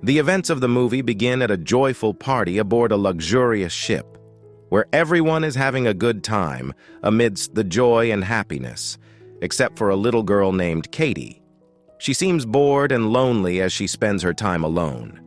The events of the movie begin at a joyful party aboard a luxurious ship, where everyone is having a good time amidst the joy and happiness, except for a little girl named Katie. She seems bored and lonely as she spends her time alone.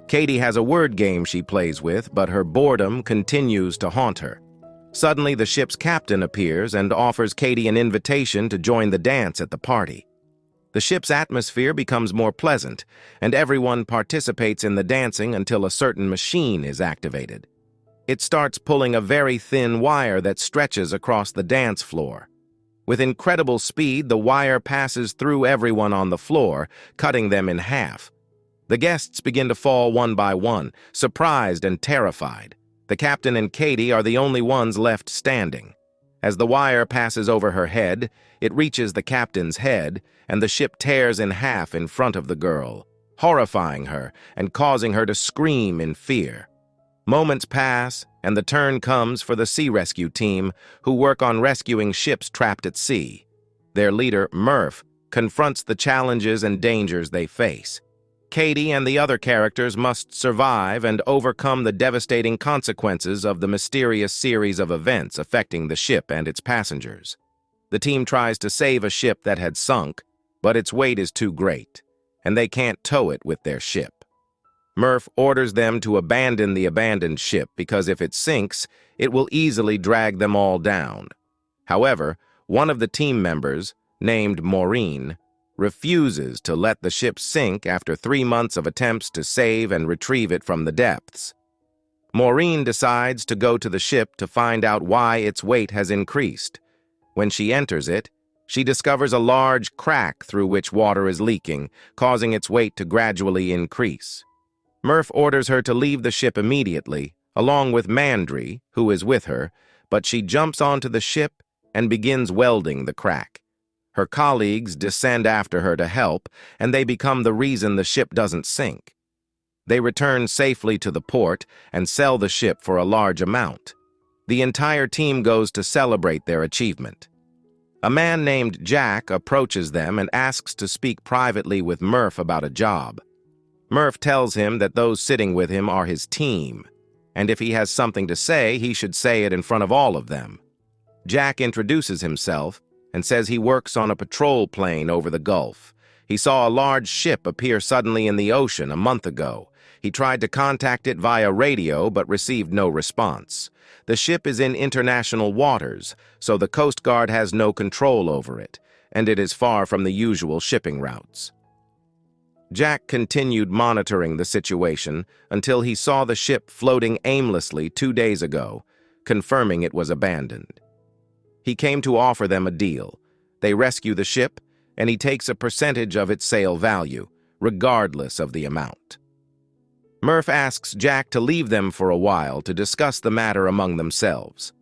Katie has a word game she plays with, but her boredom continues to haunt her. Suddenly, the ship's captain appears and offers Katie an invitation to join the dance at the party. The ship's atmosphere becomes more pleasant, and everyone participates in the dancing until a certain machine is activated. It starts pulling a very thin wire that stretches across the dance floor. With incredible speed, the wire passes through everyone on the floor, cutting them in half. The guests begin to fall one by one, surprised and terrified. The captain and Katie are the only ones left standing. As the wire passes over her head, it reaches the captain's head, and the ship tears in half in front of the girl, horrifying her and causing her to scream in fear. Moments pass, and the turn comes for the sea rescue team, who work on rescuing ships trapped at sea. Their leader, Murph, confronts the challenges and dangers they face. Katie and the other characters must survive and overcome the devastating consequences of the mysterious series of events affecting the ship and its passengers. The team tries to save a ship that had sunk, but its weight is too great, and they can't tow it with their ship. Murph orders them to abandon the abandoned ship because if it sinks, it will easily drag them all down. However, one of the team members, named Maureen, refuses to let the ship sink after 3 months of attempts to save and retrieve it from the depths. Maureen decides to go to the ship to find out why its weight has increased. When she enters it, she discovers a large crack through which water is leaking, causing its weight to gradually increase. Murph orders her to leave the ship immediately, along with Mandry, who is with her, but she jumps onto the ship and begins welding the crack. Her colleagues descend after her to help, and they become the reason the ship doesn't sink. They return safely to the port and sell the ship for a large amount. The entire team goes to celebrate their achievement. A man named Jack approaches them and asks to speak privately with Murph about a job. Murph tells him that those sitting with him are his team, and if he has something to say, he should say it in front of all of them. Jack introduces himself and says he works on a patrol plane over the Gulf. He saw a large ship appear suddenly in the ocean a month ago. He tried to contact it via radio but received no response. The ship is in international waters, so the Coast Guard has no control over it, and it is far from the usual shipping routes. Jack continued monitoring the situation until he saw the ship floating aimlessly 2 days ago, confirming it was abandoned. He came to offer them a deal. They rescue the ship, and he takes a percentage of its sale value, regardless of the amount. Murph asks Jack to leave them for a while to discuss the matter among themselves.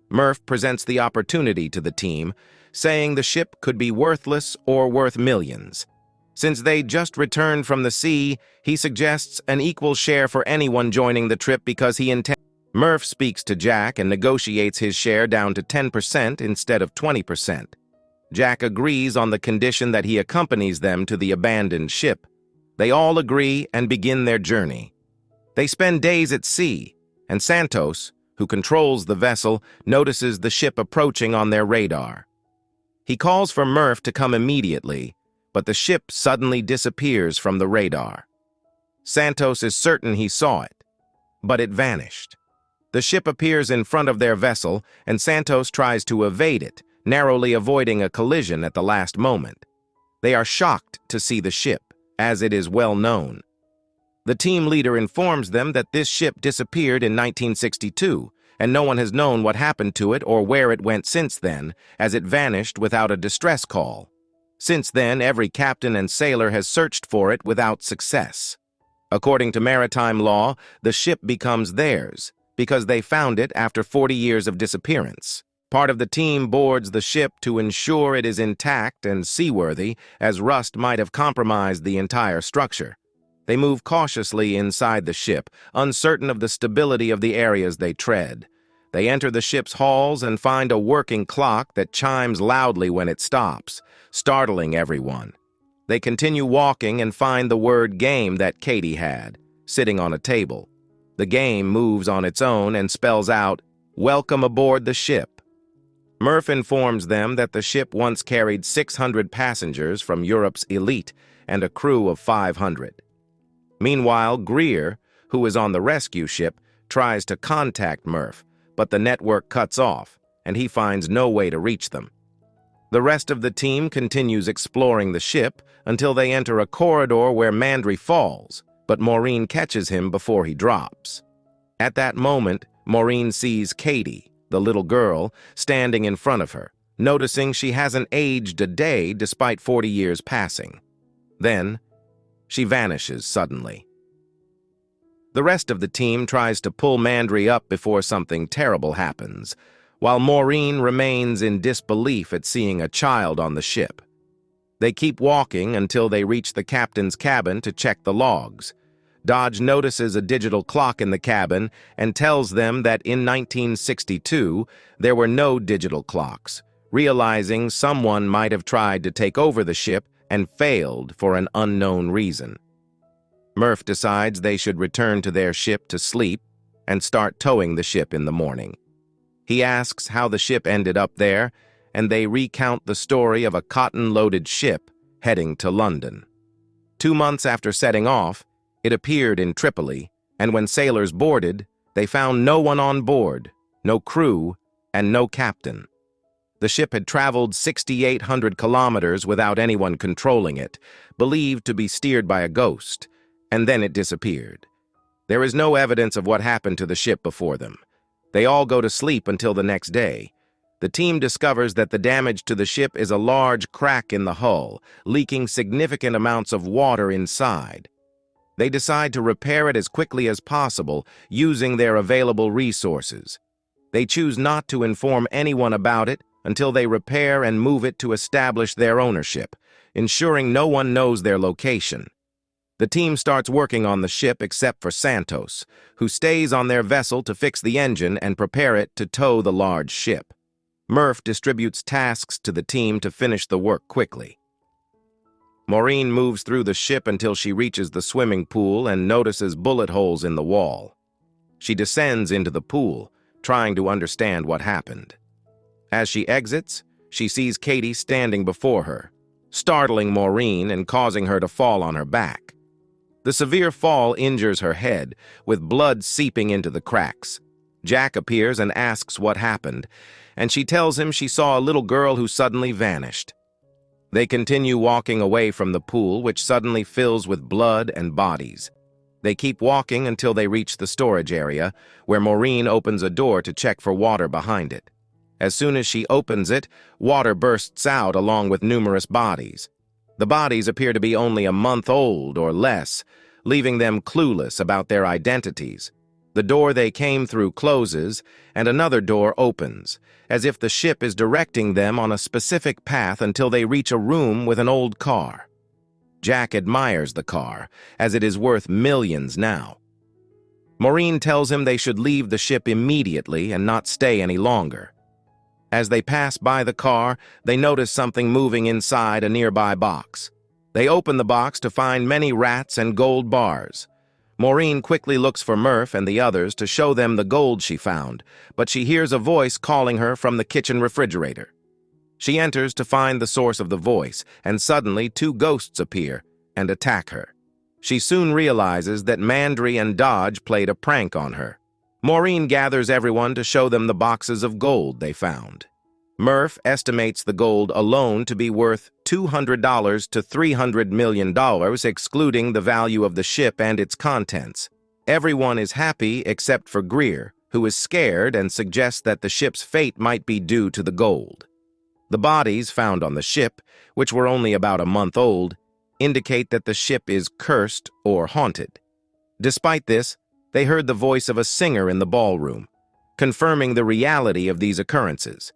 Murph presents the opportunity to the team, saying the ship could be worthless or worth millions. Since they just returned from the sea, he suggests an equal share for anyone joining the trip because he intends. Murph speaks to Jack and negotiates his share down to 10% instead of 20%. Jack agrees on the condition that he accompanies them to the abandoned ship. They all agree and begin their journey. They spend days at sea, and Santos, who controls the vessel, notices the ship approaching on their radar. He calls for Murph to come immediately, but the ship suddenly disappears from the radar. Santos is certain he saw it, but it vanished. The ship appears in front of their vessel, and Santos tries to evade it, narrowly avoiding a collision at the last moment. They are shocked to see the ship, as it is well known. The team leader informs them that this ship disappeared in 1962, and no one has known what happened to it or where it went since then, as it vanished without a distress call. Since then, every captain and sailor has searched for it without success. According to maritime law, the ship becomes theirs, because they found it after 40 years of disappearance. Part of the team boards the ship to ensure it is intact and seaworthy, as rust might have compromised the entire structure. They move cautiously inside the ship, uncertain of the stability of the areas they tread. They enter the ship's halls and find a working clock that chimes loudly when it stops, startling everyone. They continue walking and find the word game that Katie had, sitting on a table. The game moves on its own and spells out, "Welcome aboard the ship." Murph informs them that the ship once carried 600 passengers from Europe's elite and a crew of 500. Meanwhile, Greer, who is on the rescue ship, tries to contact Murph, but the network cuts off, and he finds no way to reach them. The rest of the team continues exploring the ship until they enter a corridor where Mandry falls, but Maureen catches him before he drops. At that moment, Maureen sees Katie, the little girl, standing in front of her, noticing she hasn't aged a day despite 40 years passing. Then, she vanishes suddenly. The rest of the team tries to pull Mandry up before something terrible happens, while Maureen remains in disbelief at seeing a child on the ship. They keep walking until they reach the captain's cabin to check the logs. Dodge notices a digital clock in the cabin and tells them that in 1962 there were no digital clocks, realizing someone might have tried to take over the ship and failed for an unknown reason. Murph decides they should return to their ship to sleep and start towing the ship in the morning. He asks how the ship ended up there, and they recount the story of a cotton-loaded ship heading to London. 2 months after setting off, it appeared in Tripoli, and when sailors boarded, they found no one on board, no crew, and no captain. The ship had traveled 6,800 kilometers without anyone controlling it, believed to be steered by a ghost, and then it disappeared. There is no evidence of what happened to the ship before them. They all go to sleep until the next day. The team discovers that the damage to the ship is a large crack in the hull, leaking significant amounts of water inside. They decide to repair it as quickly as possible, using their available resources. They choose not to inform anyone about it until they repair and move it to establish their ownership, ensuring no one knows their location. The team starts working on the ship except for Santos, who stays on their vessel to fix the engine and prepare it to tow the large ship. Murph distributes tasks to the team to finish the work quickly. Maureen moves through the ship until she reaches the swimming pool and notices bullet holes in the wall. She descends into the pool, trying to understand what happened. As she exits, she sees Katie standing before her, startling Maureen and causing her to fall on her back. The severe fall injures her head, with blood seeping into the cracks. Jack appears and asks what happened, and she tells him she saw a little girl who suddenly vanished. They continue walking away from the pool, which suddenly fills with blood and bodies. They keep walking until they reach the storage area, where Maureen opens a door to check for water behind it. As soon as she opens it, water bursts out along with numerous bodies. The bodies appear to be only a month old or less, leaving them clueless about their identities. The door they came through closes, and another door opens, as if the ship is directing them on a specific path until they reach a room with an old car. Jack admires the car, as it is worth millions now. Maureen tells him they should leave the ship immediately and not stay any longer. As they pass by the car, they notice something moving inside a nearby box. They open the box to find many rats and gold bars. Maureen quickly looks for Murph and the others to show them the gold she found, but she hears a voice calling her from the kitchen refrigerator. She enters to find the source of the voice, and suddenly 2 ghosts appear and attack her. She soon realizes that Mandry and Dodge played a prank on her. Maureen gathers everyone to show them the boxes of gold they found. Murph estimates the gold alone to be worth $200 to $300 million, excluding the value of the ship and its contents. Everyone is happy except for Greer, who is scared and suggests that the ship's fate might be due to the gold. The bodies found on the ship, which were only about a month old, indicate that the ship is cursed or haunted. Despite this, they heard the voice of a singer in the ballroom, confirming the reality of these occurrences.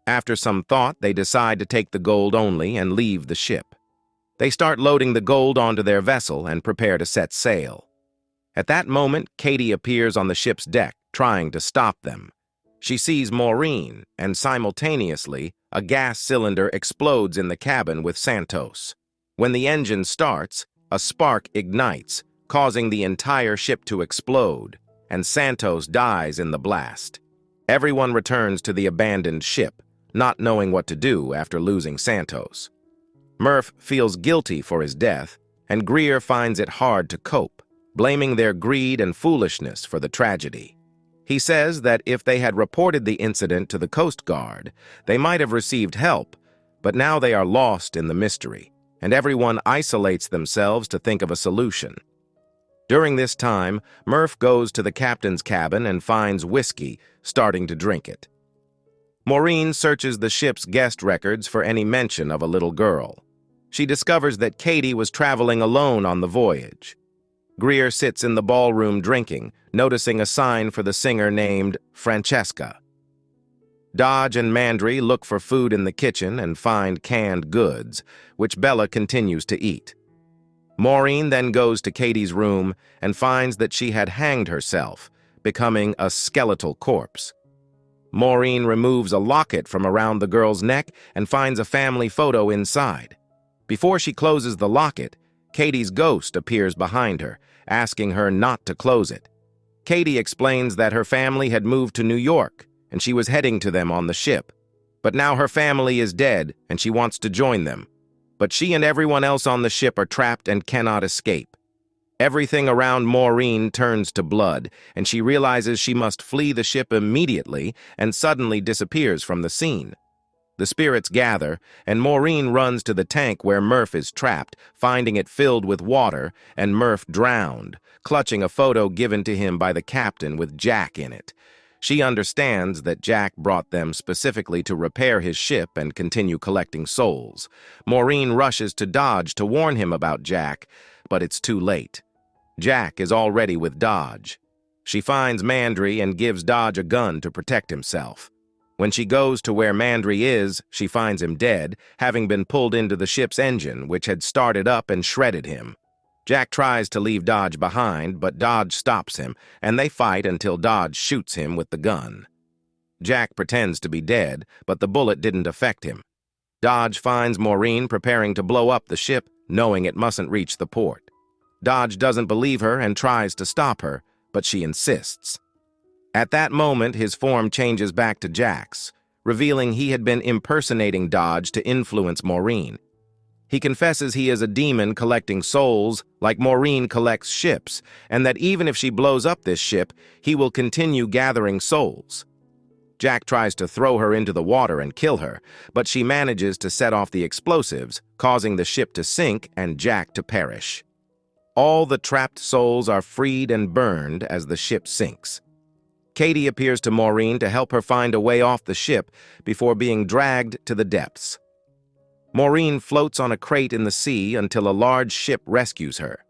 After some thought, they decide to take the gold only and leave the ship. They start loading the gold onto their vessel and prepare to set sail. At that moment, Katie appears on the ship's deck, trying to stop them. She sees Maureen, and simultaneously, a gas cylinder explodes in the cabin with Santos. When the engine starts, a spark ignites, causing the entire ship to explode, and Santos dies in the blast. Everyone returns to the abandoned ship, not knowing what to do after losing Santos. Murph feels guilty for his death, and Greer finds it hard to cope, blaming their greed and foolishness for the tragedy. He says that if they had reported the incident to the Coast Guard, they might have received help, but now they are lost in the mystery, and everyone isolates themselves to think of a solution. During this time, Murph goes to the captain's cabin and finds whiskey, starting to drink it. Maureen searches the ship's guest records for any mention of a little girl. She discovers that Katie was traveling alone on the voyage. Greer sits in the ballroom drinking, noticing a sign for the singer named Francesca. Dodge and Mandry look for food in the kitchen and find canned goods, which Bella continues to eat. Maureen then goes to Katie's room and finds that she had hanged herself, becoming a skeletal corpse. Maureen removes a locket from around the girl's neck and finds a family photo inside. Before she closes the locket, Katie's ghost appears behind her, asking her not to close it. Katie explains that her family had moved to New York, and she was heading to them on the ship. But now her family is dead, and she wants to join them. But she and everyone else on the ship are trapped and cannot escape. Everything around Maureen turns to blood, and she realizes she must flee the ship immediately and suddenly disappears from the scene. The spirits gather, and Maureen runs to the tank where Murph is trapped, finding it filled with water, and Murph drowned, clutching a photo given to him by the captain with Jack in it. She understands that Jack brought them specifically to repair his ship and continue collecting souls. Maureen rushes to Dodge to warn him about Jack, but it's too late. Jack is already with Dodge. She finds Mandry and gives Dodge a gun to protect himself. When she goes to where Mandry is, she finds him dead, having been pulled into the ship's engine, which had started up and shredded him. Jack tries to leave Dodge behind, but Dodge stops him, and they fight until Dodge shoots him with the gun. Jack pretends to be dead, but the bullet didn't affect him. Dodge finds Maureen preparing to blow up the ship, knowing it mustn't reach the port. Dodge doesn't believe her and tries to stop her, but she insists. At that moment, his form changes back to Jack's, revealing he had been impersonating Dodge to influence Maureen. He confesses he is a demon collecting souls like Maureen collects ships, and that even if she blows up this ship, he will continue gathering souls. Jack tries to throw her into the water and kill her, but she manages to set off the explosives, causing the ship to sink and Jack to perish. All the trapped souls are freed and burned as the ship sinks. Katie appears to Maureen to help her find a way off the ship before being dragged to the depths. Maureen floats on a crate in the sea until a large ship rescues her.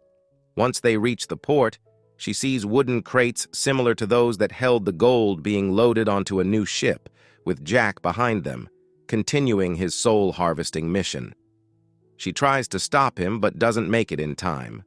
Once they reach the port, she sees wooden crates similar to those that held the gold being loaded onto a new ship, with Jack behind them, continuing his soul-harvesting mission. She tries to stop him but doesn't make it in time,